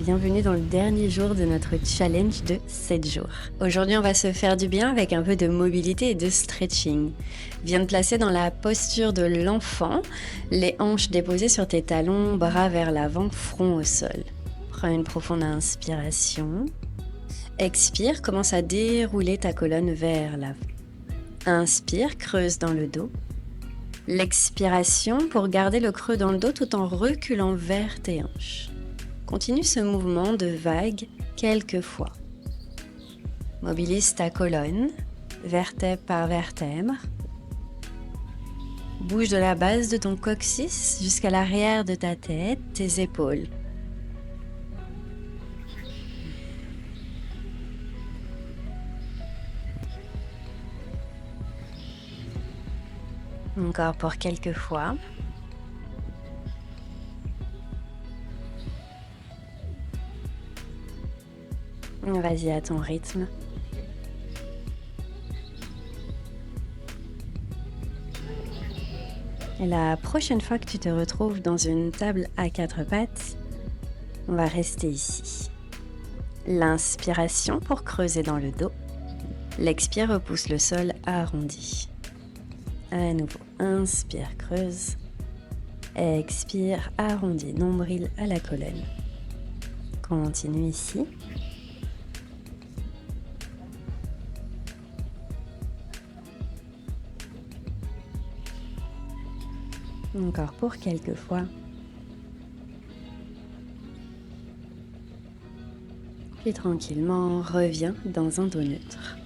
bienvenue dans le dernier jour de notre challenge de 7 jours. Aujourd'hui, on va se faire du bien avec un peu de mobilité et de stretching. Viens te placer dans la posture de l'enfant, les hanches déposées sur tes talons, bras vers l'avant, front au sol. Prends une profonde inspiration. Expire, commence à dérouler ta colonne vers l'avant. Inspire, creuse dans le dos. L'expiration pour garder le creux dans le dos tout en reculant vers tes hanches. Continue ce mouvement de vague quelques fois. Mobilise ta colonne, vertèbre par vertèbre. Bouge de la base de ton coccyx jusqu'à l'arrière de ta tête, tes épaules. Encore pour quelques fois. Vas-y à ton rythme. Et la prochaine fois que tu te retrouves dans une table à 4 pattes, on va rester ici. L'inspiration pour creuser dans le dos. L'expire repousse le sol arrondi. À nouveau, inspire, creuse. Expire, arrondi, nombril à la colonne. Continue ici. Encore pour quelques fois. Puis tranquillement, reviens dans un dos neutre.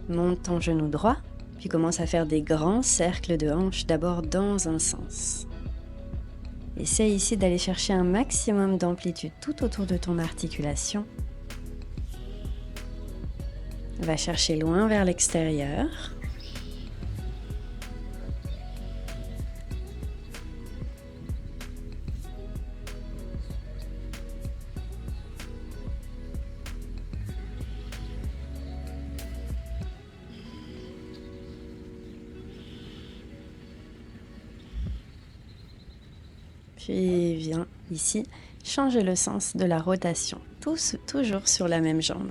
Monte ton genou droit, puis commence à faire des grands cercles de hanches d'abord dans un sens. Essaye ici d'aller chercher un maximum d'amplitude tout autour de ton articulation. Va chercher loin vers l'extérieur. Puis viens ici changer le sens de la rotation, toujours sur la même jambe.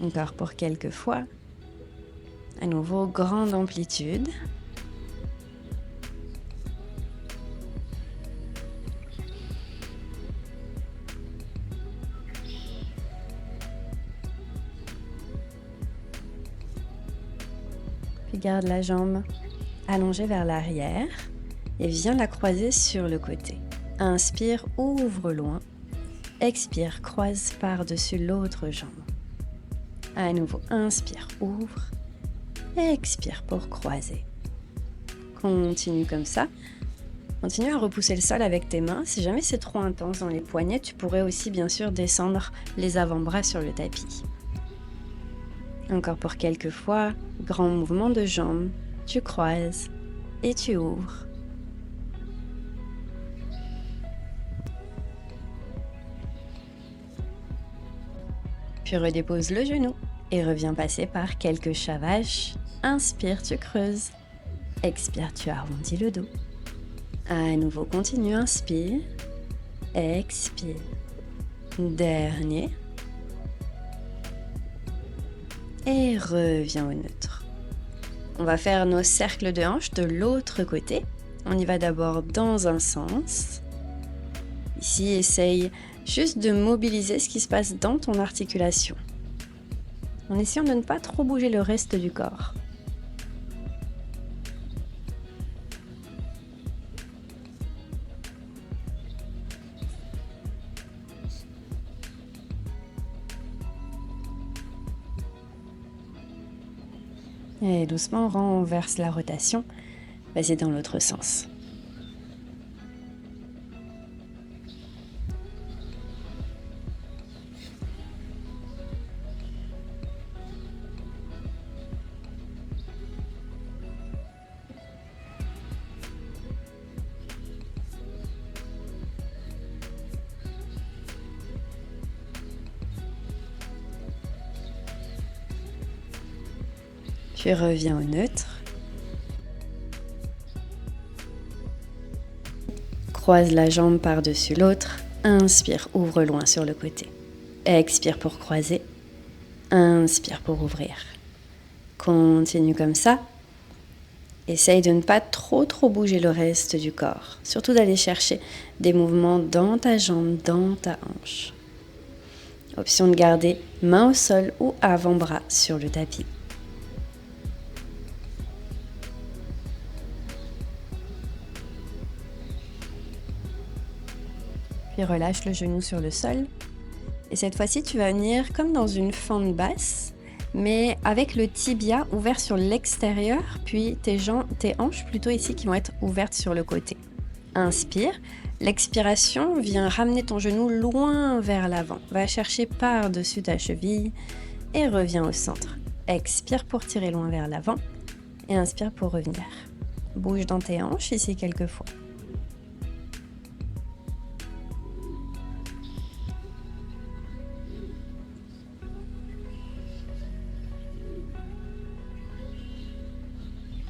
Encore pour quelques fois. À nouveau, grande amplitude. Puis garde la jambe allongée vers l'arrière et viens la croiser sur le côté. Inspire, ouvre loin. Expire, croise par-dessus l'autre jambe. À nouveau, inspire, ouvre. Expire pour croiser. Continue comme ça. Continue à repousser le sol avec tes mains. Si jamais c'est trop intense dans les poignets, tu pourrais aussi bien sûr descendre les avant-bras sur le tapis. Encore pour quelques fois, grand mouvement de jambes. Tu croises et tu ouvres. Puis redépose le genou et reviens passer par quelques chavaches. Inspire, tu creuses. Expire, tu arrondis le dos. À nouveau, continue, inspire. Expire. Dernier. Et reviens au neutre. On va faire nos cercles de hanches de l'autre côté. On y va d'abord dans un sens. Ici, essaye juste de mobiliser ce qui se passe dans ton articulation, en essayant de ne pas trop bouger le reste du corps. Et doucement, renverse la rotation. Vas-y dans l'autre sens. Puis reviens au neutre. Croise la jambe par-dessus l'autre. Inspire, ouvre loin sur le côté. Expire pour croiser. Inspire pour ouvrir. Continue comme ça. Essaye de ne pas trop bouger le reste du corps. Surtout d'aller chercher des mouvements dans ta jambe, dans ta hanche. Option de garder main au sol ou avant-bras sur le tapis. Puis relâche le genou sur le sol. Et cette fois-ci, tu vas venir comme dans une fente basse, mais avec le tibia ouvert sur l'extérieur, puis tes hanches plutôt ici qui vont être ouvertes sur le côté. Inspire. L'expiration vient ramener ton genou loin vers l'avant. Va chercher par-dessus ta cheville et reviens au centre. Expire pour tirer loin vers l'avant et inspire pour revenir. Bouge dans tes hanches ici quelques fois.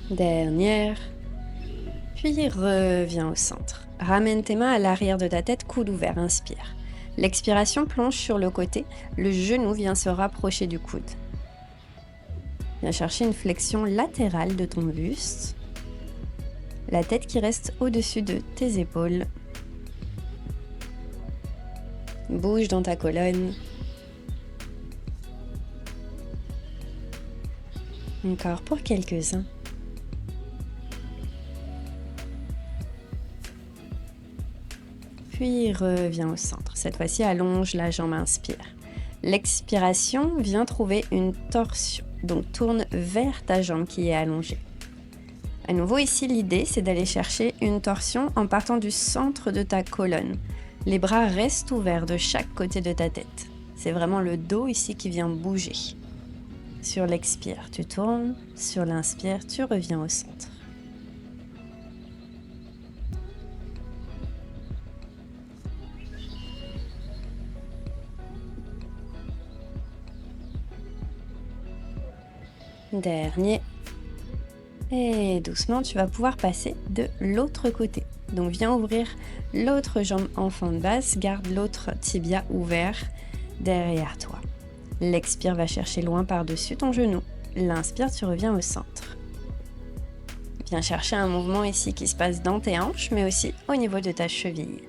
Dernière. Puis reviens au centre. Ramène tes mains à l'arrière de ta tête, coude ouvert, inspire. L'expiration plonge sur le côté, le genou vient se rapprocher du coude. Viens chercher une flexion latérale de ton buste. La tête qui reste au-dessus de tes épaules. Bouge dans ta colonne. Encore pour quelques-uns. Puis reviens au centre. Cette fois-ci, allonge la jambe, inspire. L'expiration vient trouver une torsion. Donc tourne vers ta jambe qui est allongée. À nouveau ici, l'idée c'est d'aller chercher une torsion en partant du centre de ta colonne. Les bras restent ouverts de chaque côté de ta tête. C'est vraiment le dos ici qui vient bouger. Sur l'expire, tu tournes. Sur l'inspire, tu reviens au centre. Dernier. Et doucement, tu vas pouvoir passer de l'autre côté. Donc, viens ouvrir l'autre jambe en fente basse. Garde l'autre tibia ouvert derrière toi. L'expire va chercher loin par-dessus ton genou. L'inspire, tu reviens au centre. Viens chercher un mouvement ici qui se passe dans tes hanches, mais aussi au niveau de ta cheville.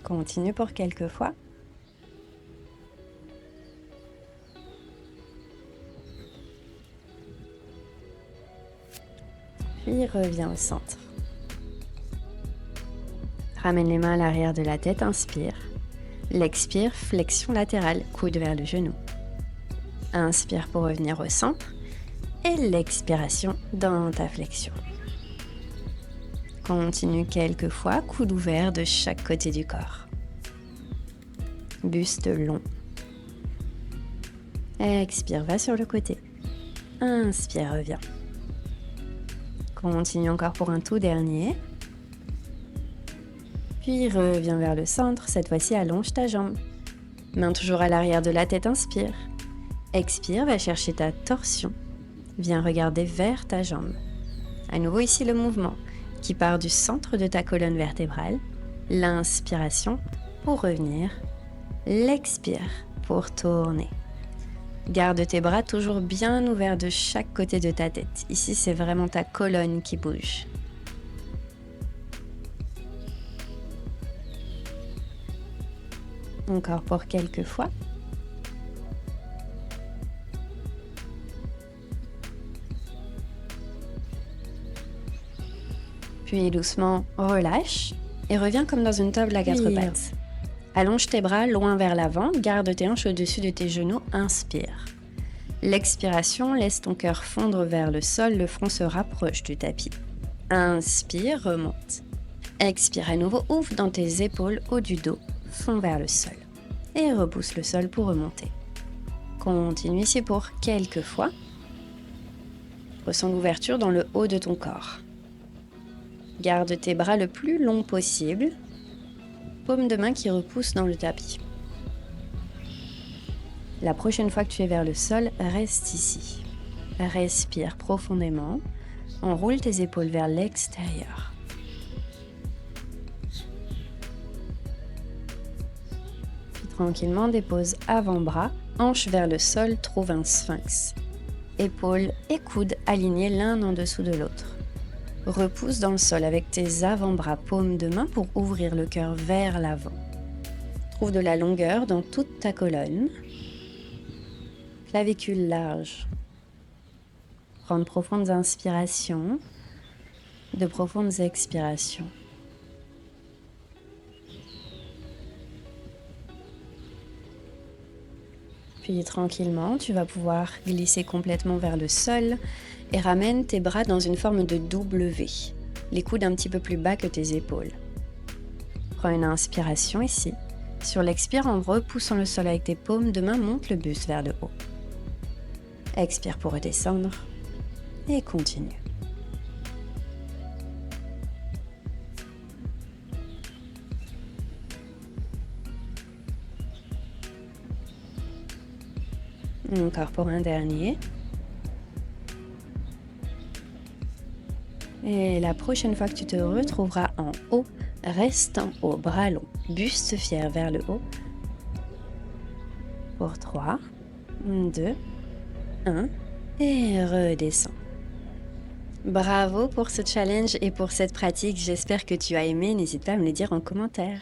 Continue pour quelques fois. Puis reviens au centre. Ramène les mains à l'arrière de la tête, inspire. L'expire, flexion latérale, coude vers le genou. Inspire pour revenir au centre. Et l'expiration dans ta flexion. Continue quelques fois, coude ouvert de chaque côté du corps. Buste long. Expire, va sur le côté. Inspire, reviens. Continue encore pour un tout dernier. Puis reviens vers le centre. Cette fois-ci, allonge ta jambe. Main toujours à l'arrière de la tête, inspire. Expire, va chercher ta torsion. Viens regarder vers ta jambe. À nouveau ici le mouvement qui part du centre de ta colonne vertébrale. L'inspiration pour revenir. L'expire pour tourner. Garde tes bras toujours bien ouverts de chaque côté de ta tête. Ici, c'est vraiment ta colonne qui bouge. Encore pour quelques fois. Puis doucement, relâche et reviens comme dans une table à quatre pattes. Allonge tes bras loin vers l'avant, garde tes hanches au-dessus de tes genoux, inspire. L'expiration laisse ton cœur fondre vers le sol, le front se rapproche du tapis. Inspire, remonte. Expire à nouveau, ouvre dans tes épaules, haut du dos, fond vers le sol. Et repousse le sol pour remonter. Continue ici pour quelques fois. Ressens l'ouverture dans le haut de ton corps. Garde tes bras le plus long possible. Paume de main qui repousse dans le tapis. La prochaine fois que tu es vers le sol, reste ici. Respire profondément. Enroule tes épaules vers l'extérieur. Puis tranquillement, dépose avant-bras, hanche vers le sol, trouve un sphinx. Épaules et coudes alignés l'un en dessous de l'autre. Repousse dans le sol avec tes avant-bras, paumes de main pour ouvrir le cœur vers l'avant. Trouve de la longueur dans toute ta colonne. Clavicule large. Prends de profondes inspirations, de profondes expirations. Puis tranquillement, tu vas pouvoir glisser complètement vers le sol et ramène tes bras dans une forme de W, les coudes un petit peu plus bas que tes épaules. Prends une inspiration ici. Sur l'expire, en repoussant le sol avec tes paumes de main, monte le buste vers le haut. Expire pour redescendre et continue. Encore pour un dernier. Et la prochaine fois que tu te retrouveras en haut, reste en haut, bras longs, buste fier vers le haut. Pour 3, 2, 1 et redescends. Bravo pour ce challenge et pour cette pratique. J'espère que tu as aimé. N'hésite pas à me le dire en commentaire.